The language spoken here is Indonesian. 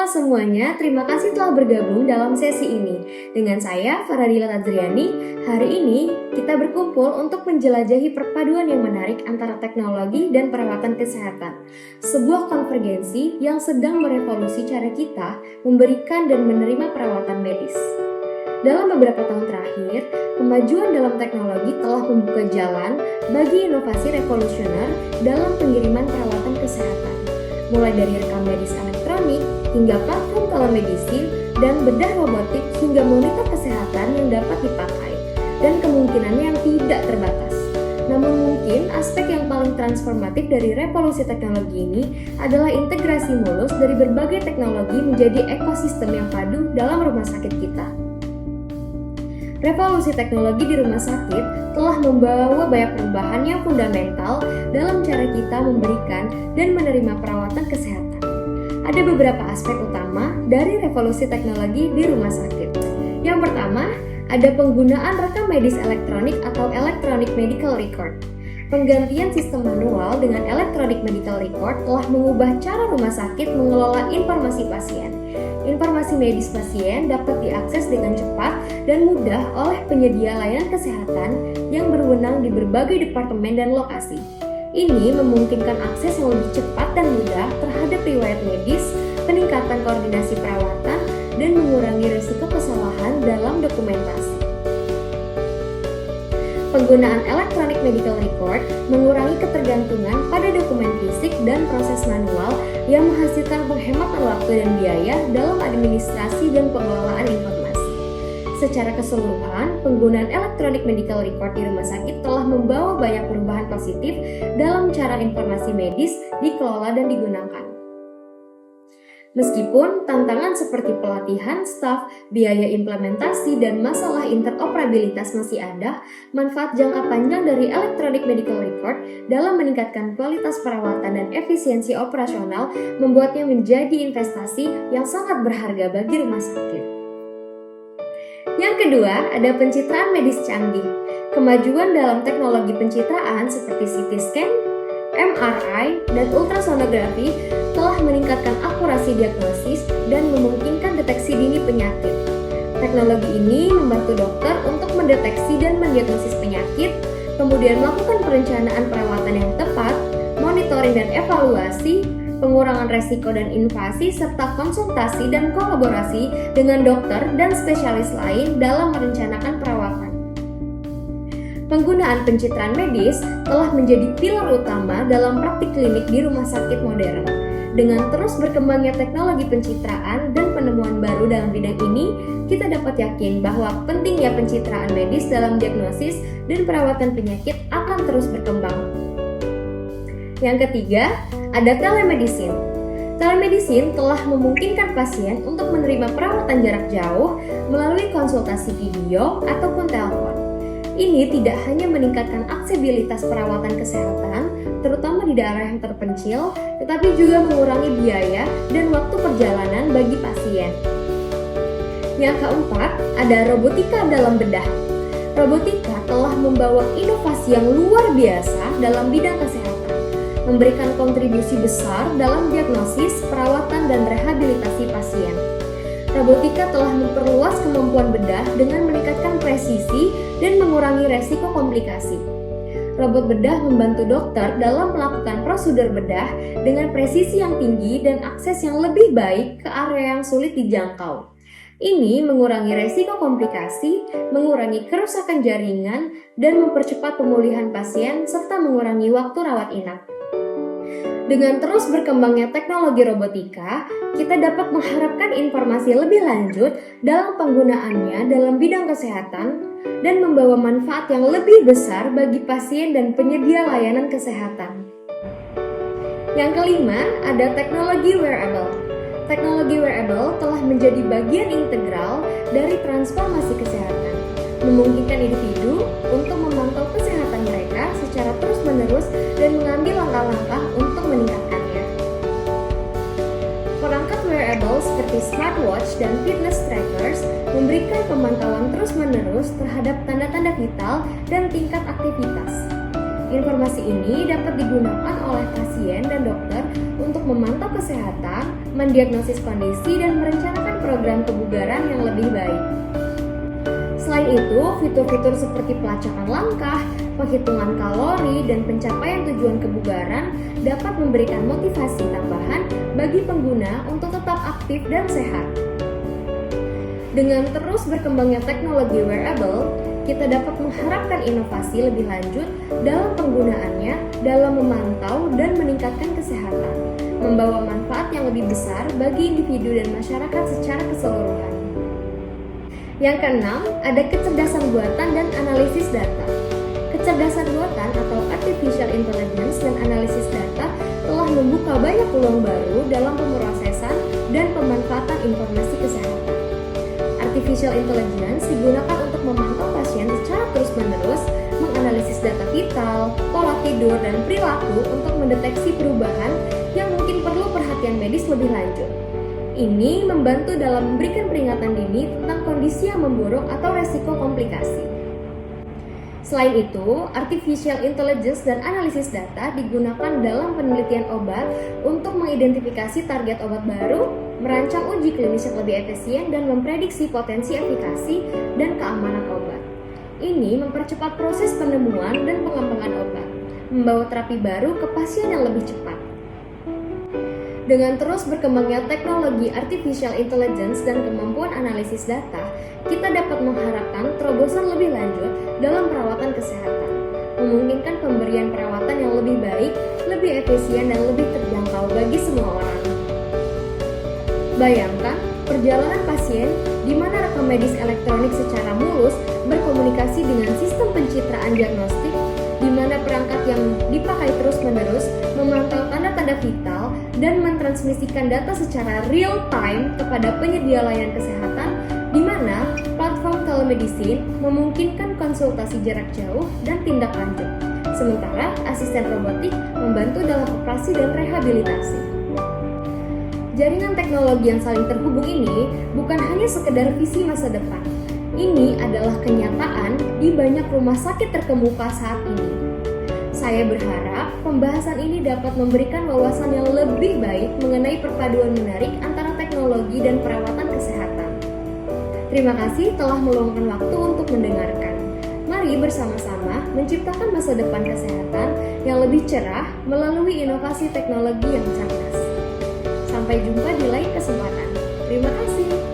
Halo semuanya, terima kasih telah bergabung dalam sesi ini. Dengan saya, Faradila Tadriani. Hari ini kita berkumpul untuk menjelajahi perpaduan yang menarik antara teknologi dan perawatan kesehatan. Sebuah konvergensi yang sedang merevolusi cara kita memberikan dan menerima perawatan medis. Dalam beberapa tahun terakhir, kemajuan dalam teknologi telah membuka jalan bagi inovasi revolusioner dalam pengiriman perawatan kesehatan. Mulai dari rekam medis elektronik, hingga platform telemedicine, dan bedah robotik hingga monitor kesehatan yang dapat dipakai, dan kemungkinannya yang tidak terbatas. Namun mungkin aspek yang paling transformatif dari revolusi teknologi ini adalah integrasi mulus dari berbagai teknologi menjadi ekosistem yang padu dalam rumah sakit kita. Revolusi teknologi di rumah sakit telah membawa banyak perubahan yang fundamental dalam cara kita memberikan dan menerima perawatan kesehatan. Ada beberapa aspek utama dari revolusi teknologi di rumah sakit. Yang pertama, ada penggunaan rekam medis elektronik atau electronic medical record. Penggantian sistem manual dengan electronic medical record telah mengubah cara rumah sakit mengelola informasi pasien. Informasi medis pasien dapat diakses dengan cepat dan mudah oleh penyedia layanan kesehatan yang berwenang di berbagai departemen dan lokasi. Ini memungkinkan akses yang lebih cepat dan mudah terhadap riwayat medis, peningkatan koordinasi perawatan, dan mengurangi risiko kesalahan dalam dokumentasi. Penggunaan electronic medical record mengurangi ketergantungan pada dokumen fisik dan proses manual yang menghasilkan penghematan waktu dan biaya dalam administrasi dan pengelolaan informasi. Secara keseluruhan, penggunaan electronic medical record di rumah sakit telah membawa banyak perubahan positif dalam cara informasi medis dikelola dan digunakan. Meskipun tantangan seperti pelatihan staf, biaya implementasi, dan masalah interoperabilitas masih ada, manfaat jangka panjang dari electronic medical record dalam meningkatkan kualitas perawatan dan efisiensi operasional membuatnya menjadi investasi yang sangat berharga bagi rumah sakit. Yang kedua, ada pencitraan medis canggih. Kemajuan dalam teknologi pencitraan seperti CT scan, MRI, dan ultrasonografi telah meningkatkan akurasi diagnosis dan memungkinkan deteksi dini penyakit. Teknologi ini membantu dokter untuk mendeteksi dan mendiagnosis penyakit, kemudian melakukan perencanaan perawatan yang tepat, monitoring dan evaluasi, pengurangan resiko dan invasi, serta konsultasi dan kolaborasi dengan dokter dan spesialis lain dalam merencanakan perawatan. Penggunaan pencitraan medis telah menjadi pilar utama dalam praktik klinik di rumah sakit modern. Dengan terus berkembangnya teknologi pencitraan dan penemuan baru dalam bidang ini, kita dapat yakin bahwa pentingnya pencitraan medis dalam diagnosis dan perawatan penyakit akan terus berkembang. Yang ketiga, ada telemedicine. Telemedicine telah memungkinkan pasien untuk menerima perawatan jarak jauh melalui konsultasi video ataupun telepon. Ini tidak hanya meningkatkan aksesibilitas perawatan kesehatan, terutama di daerah yang terpencil, tetapi juga mengurangi biaya dan waktu perjalanan bagi pasien. Yang keempat, ada robotika dalam bedah. Robotika telah membawa inovasi yang luar biasa dalam bidang kesehatan, memberikan kontribusi besar dalam diagnosis, perawatan, dan rehabilitasi pasien. Robotika telah memperluas kemampuan bedah dengan meningkatkan presisi dan mengurangi resiko komplikasi. Robot bedah membantu dokter dalam melakukan prosedur bedah dengan presisi yang tinggi dan akses yang lebih baik ke area yang sulit dijangkau. Ini mengurangi resiko komplikasi, mengurangi kerusakan jaringan, dan mempercepat pemulihan pasien serta mengurangi waktu rawat inap. Dengan terus berkembangnya teknologi robotika, kita dapat mengharapkan informasi lebih lanjut dalam penggunaannya dalam bidang kesehatan dan membawa manfaat yang lebih besar bagi pasien dan penyedia layanan kesehatan. Yang kelima, ada teknologi wearable. Teknologi wearable telah menjadi bagian integral dari transformasi kesehatan, memungkinkan individu untuk memantau kesehatan mereka secara terus-menerus dan mengambil langkah-langkah untuk meningkatkannya. Perangkat wearable seperti smartwatch dan fitness trackers memberikan pemantauan terus-menerus terhadap tanda-tanda vital dan tingkat aktivitas. Informasi ini dapat digunakan oleh pasien dan dokter untuk memantau kesehatan, mendiagnosis kondisi, dan merencanakan program kebugaran yang lebih baik. Selain itu, fitur-fitur seperti pelacakan langkah, penghitungan kalori, dan pencapaian tujuan kebugaran dapat memberikan motivasi tambahan bagi pengguna untuk tetap aktif dan sehat. Dengan terus berkembangnya teknologi wearable, kita dapat mengharapkan inovasi lebih lanjut dalam penggunaannya dalam memantau dan meningkatkan kesehatan, membawa manfaat yang lebih besar bagi individu dan masyarakat secara keseluruhan. Yang keenam, ada kecerdasan buatan dan analisis data. Kecerdasan buatan atau artificial intelligence dan analisis data telah membuka banyak peluang baru dalam pemrosesan dan pemanfaatan informasi kesehatan. Artificial intelligence digunakan untuk memantau pasien secara terus-menerus, menganalisis data vital, pola tidur, dan perilaku untuk mendeteksi perubahan yang mungkin perlu perhatian medis lebih lanjut. Ini membantu dalam memberikan peringatan dini tentang kondisi yang memburuk atau resiko komplikasi. Selain itu, artificial intelligence dan analisis data digunakan dalam penelitian obat untuk mengidentifikasi target obat baru, merancang uji klinis yang lebih efisien, dan memprediksi potensi efikasi dan keamanan obat. Ini mempercepat proses penemuan dan pengembangan obat, membawa terapi baru ke pasien yang lebih cepat. Dengan terus berkembangnya teknologi artificial intelligence dan kemampuan analisis data, kita dapat mengharapkan terobosan lebih lanjut dalam perawatan kesehatan, memungkinkan pemberian perawatan yang lebih baik, lebih efisien, dan lebih terjangkau bagi semua orang. Bayangkan perjalanan pasien di mana rekam medis elektronik secara mulus berkomunikasi dengan sistem pencitraan diagnostik, di mana perangkat yang dipakai terus-menerus memantau tanda-tanda vital dan mentransmisikan data secara real time kepada penyedia layanan kesehatan, di mana platform telemedicine memungkinkan konsultasi jarak jauh dan tindak lanjut, sementara asisten robotik membantu dalam operasi dan rehabilitasi. Jaringan teknologi yang saling terhubung ini bukan hanya sekedar visi masa depan. Ini adalah kenyataan di banyak rumah sakit terkemuka saat ini. Saya berharap pembahasan ini dapat memberikan wawasan yang lebih baik mengenai perpaduan menarik antara teknologi dan perawatan kesehatan. Terima kasih telah meluangkan waktu untuk mendengarkan. Mari bersama-sama menciptakan masa depan kesehatan yang lebih cerah melalui inovasi teknologi yang cerdas. Sampai jumpa di lain kesempatan. Terima kasih.